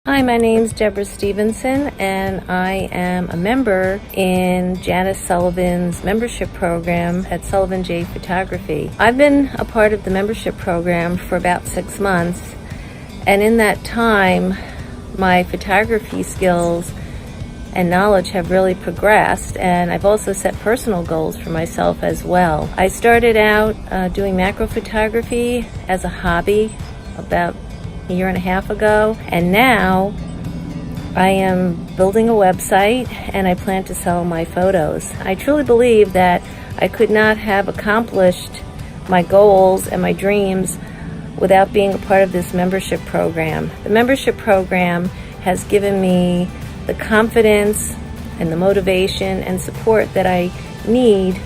Hi, my name's Deborah Stevenson, and I am a member in Janice Sullivan's membership program at Sullivan J Photography. I've been a part of the membership program for about 6 months, and in that time, my photography skills and knowledge have really progressed, and I've also set personal goals for myself as well. I started out doing macro photography as a hobby about a year and a half ago, and now I am building a website and I plan to sell my photos. I truly believe that I could not have accomplished my goals and my dreams without being a part of this membership program. The membership program has given me the confidence and the motivation and support that I need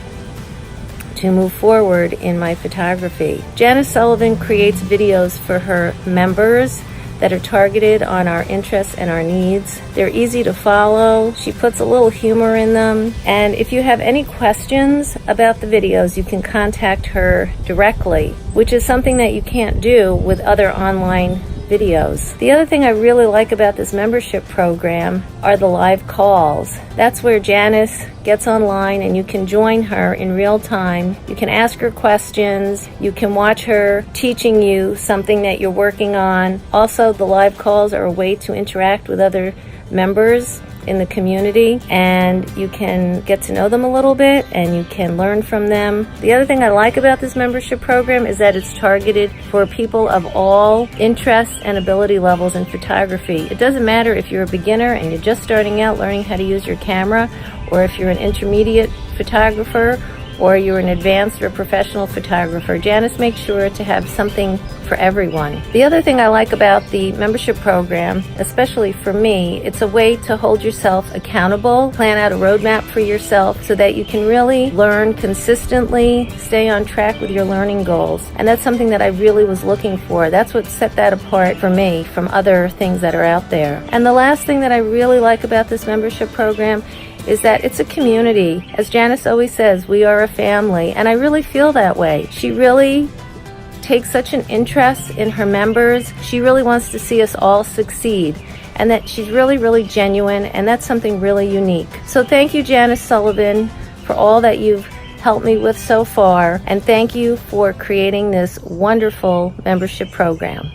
to move forward in my photography. Janice Sullivan creates videos for her members that are targeted on our interests and our needs. They're easy to follow. She puts a little humor in them. And if you have any questions about the videos, you can contact her directly, which is something that you can't do with other online videos. The other thing I really like about this membership program are the live calls. That's where Janice gets online and you can join her in real time. You can ask her questions. You can watch her teaching you something that you're working on. Also, the live calls are a way to interact with other members in the community, and you can get to know them a little bit and you can learn from them. The other thing I like about this membership program is that it's targeted for people of all interests and ability levels in photography. It doesn't matter if you're a beginner and you're just starting out learning how to use your camera, or if you're an intermediate photographer, or you're an advanced or professional photographer. Janice makes sure to have something for everyone. The other thing I like about the membership program, especially for me, it's a way to hold yourself accountable, plan out a roadmap for yourself so that you can really learn consistently, stay on track with your learning goals. And that's something that I really was looking for. That's what set that apart for me from other things that are out there. And the last thing that I really like about this membership program is that it's a community. As Janice always says, we are a family, and I really feel that way. She really takes such an interest in her members. She really wants to see us all succeed, and that she's really, really genuine, and that's something really unique. So thank you, Janice Sullivan, for all that you've helped me with so far, and thank you for creating this wonderful membership program.